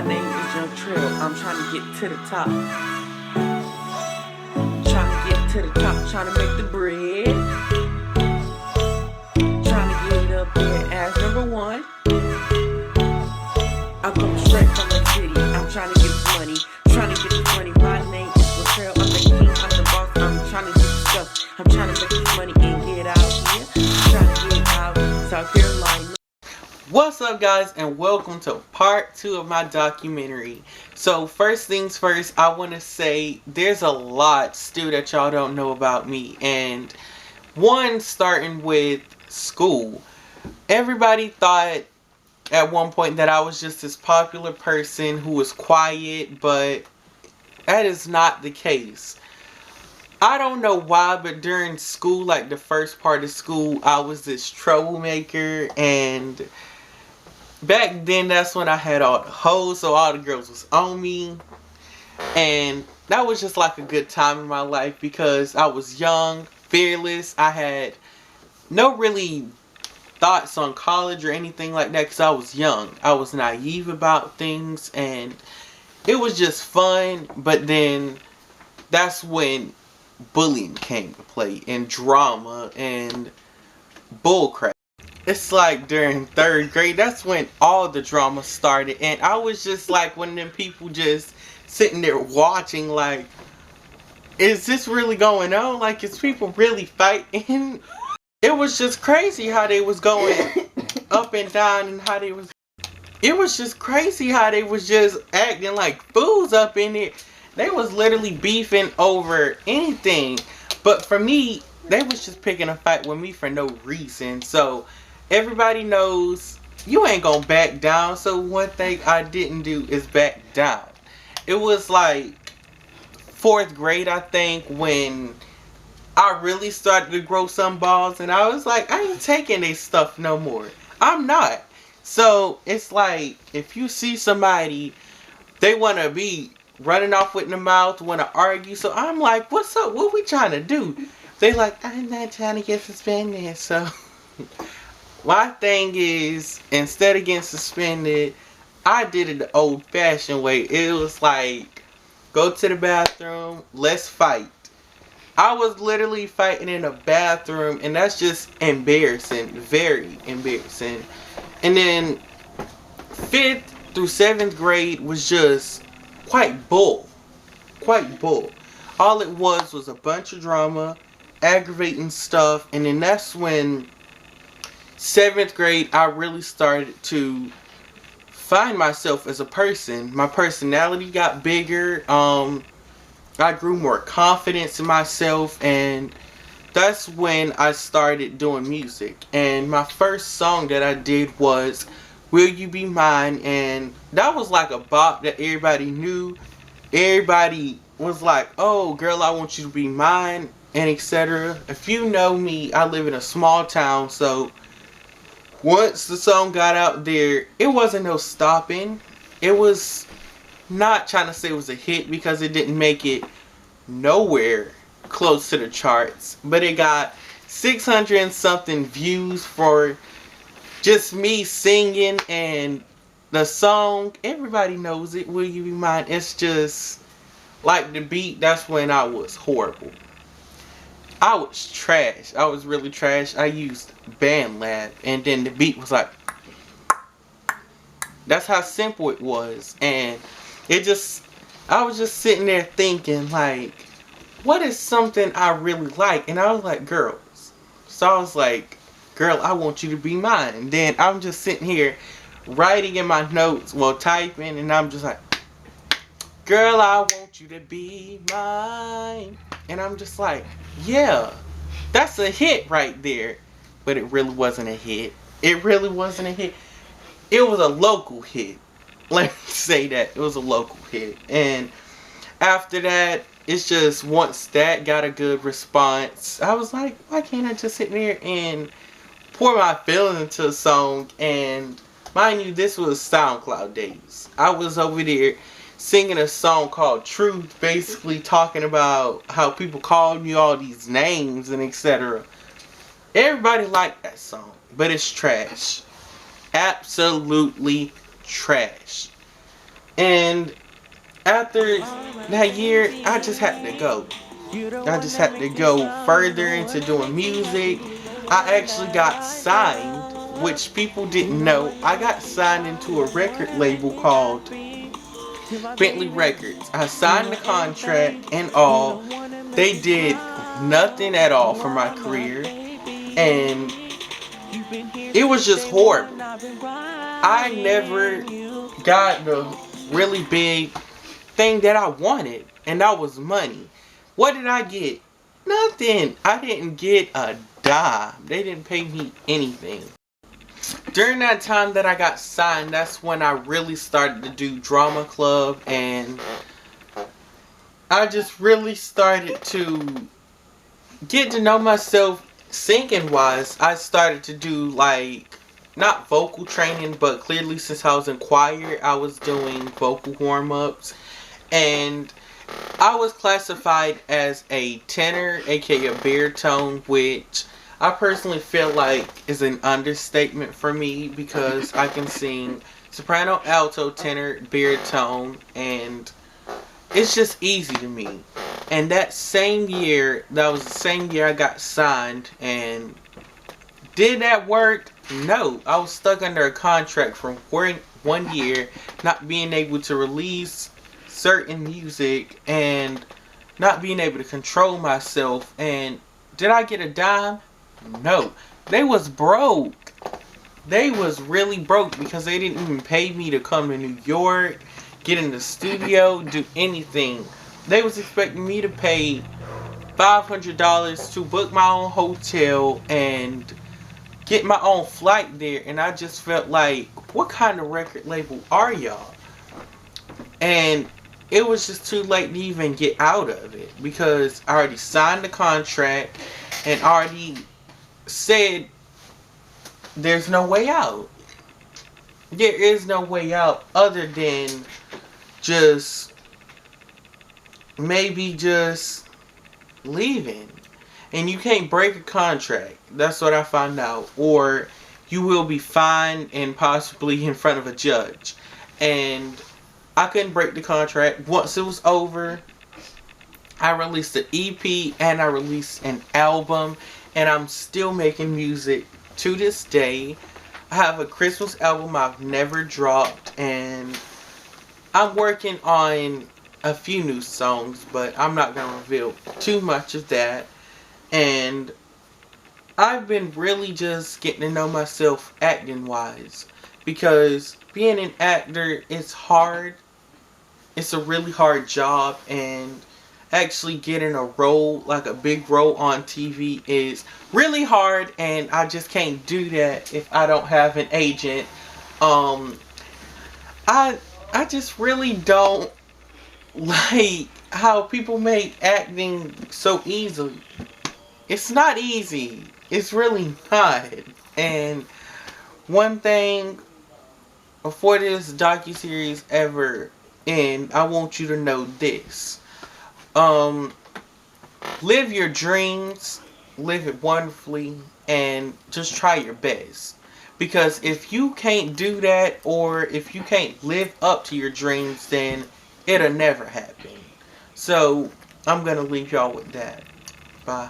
My name is Young Trail. I'm trying to get to the top. Trying to get to the top. Trying to make the bread. Trying to get up there as number one. I'm coming straight from the city. I'm trying to get this money. Trying to get this money. My name is Young Trail. I'm the king. I'm the boss. I'm trying to get the stuff. I'm trying to make this money and get out here. I'm trying to get out South Carolina. What's up, guys, and welcome to part 2 of my documentary. So first things first, I want to say there's a lot still that y'all don't know about me. And one, starting with school. Everybody thought at one point that I was just this popular person who was quiet, but that is not the case. I don't know why, but during school, like the first part of school, I was this troublemaker, and back then, that's when I had all the hoes, so all the girls was on me. And that was just like a good time in my life because I was young, fearless. I had no really thoughts on college or anything like that because I was young. I was naive about things and it was just fun. But then that's when bullying came to play and drama and bullcrap. It's like during 3rd grade, that's when all the drama started. And I was just like one of them people just sitting there watching like, is this really going on? Like, is people really fighting? It was just crazy how they was going up and down and how they was... It was just crazy how they was just acting like fools up in it. They was literally beefing over anything. But for me, they was just picking a fight with me for no reason. So everybody knows you ain't gonna back down. So one thing I didn't do is back down. It was like 4th grade, I think, when I really started to grow some balls. And I was like, I ain't taking this stuff no more. I'm not. So it's like, if you see somebody, they want to be running off with the mouth, want to argue. So I'm like, what's up? What we trying to do? They like, I'm not trying to get suspended. So my thing is, instead of getting suspended, I did it the old-fashioned way. It was like, go to the bathroom, let's fight. I was literally fighting in a bathroom, and that's just embarrassing, very embarrassing. And then 5th through 7th grade was just quite bull. All it was a bunch of drama, aggravating stuff, and then that's when 7th grade I really started to find myself as a person. My personality got bigger. I grew more confidence in myself, and that's when I started doing music. And my first song that I did was Will You Be Mine, and that was like a bop that everybody knew. Everybody was like, oh girl, I want you to be mine, and etc. If you know me, I live in a small town, so once the song got out there, it wasn't no stopping. It was not trying to say it was a hit because it didn't make it nowhere close to the charts, but it got 600 and something views for just me singing, and the song, everybody knows it, Will You Be Mine. It's just like the beat. That's when I was horrible. I was trash. I was really trash. I used BandLab, and then the beat was like, that's how simple it was. And it just, I was just sitting there thinking like, what is something I really like? And I was like, girls. So I was like, girl, I want you to be mine. And then I'm just sitting here writing in my notes, well, typing, and I'm just like, girl, I want you to be mine. And I'm just like, yeah, that's a hit right there. But it really wasn't a hit. It really wasn't a hit. It was a local hit. Let me say that. It was a local hit. And after that, it's just once that got a good response, I was like, why can't I just sit there and pour my feelings into a song? And mind you, this was SoundCloud days. I was over there singing a song called Truth, basically talking about how people called me all these names and etc. Everybody liked that song, but it's trash. Absolutely trash. And after that year, I just had to go. I just had to go further into doing music. I actually got signed, which people didn't know. I got signed into a record label called Bentley Records. I signed the contract and all. They did nothing at all for my career. And it was just horrible. I never got the really big thing that I wanted, and that was money. What did I get? Nothing. I didn't get a dime. They didn't pay me anything. During that time that I got signed, that's when I really started to do drama club, and I just really started to get to know myself singing wise. I started to do like not vocal training, but clearly since I was in choir, I was doing vocal warm ups, and I was classified as a tenor, aka a baritone, which I personally feel like is an understatement for me because I can sing soprano, alto, tenor, baritone, and it's just easy to me. And that same year, that was the same year I got signed, and did that work? No. I was stuck under a contract for 1 year, not being able to release certain music and not being able to control myself. And did I get a dime? No. They was broke. They was really broke because they didn't even pay me to come to New York, get in the studio, do anything. They was expecting me to pay $500 to book my own hotel and get my own flight there, and I just felt like, what kind of record label are y'all? And it was just too late to even get out of it because I already signed the contract and already said there's no way out. There is no way out other than just maybe just leaving. And you can't break a contract. That's what I found out. Or you will be fined and possibly in front of a judge. And I couldn't break the contract. Once it was over, I released an EP and I released an album. And I'm still making music to this day. I have a Christmas album I've never dropped. And I'm working on a few new songs, but I'm not going to reveal too much of that. And I've been really just getting to know myself acting wise. Because being an actor is hard. It's a really hard job. And actually getting a role, like a big role on TV is really hard. And I just can't do that if I don't have an agent. I just really don't like how people make acting so easily. It's not easy. It's really not. And one thing before this docuseries ever end, I want you to know this. Live your dreams, live it wonderfully, and just try your best. Because if you can't do that, or if you can't live up to your dreams, then it'll never happen. So, I'm gonna leave y'all with that. Bye.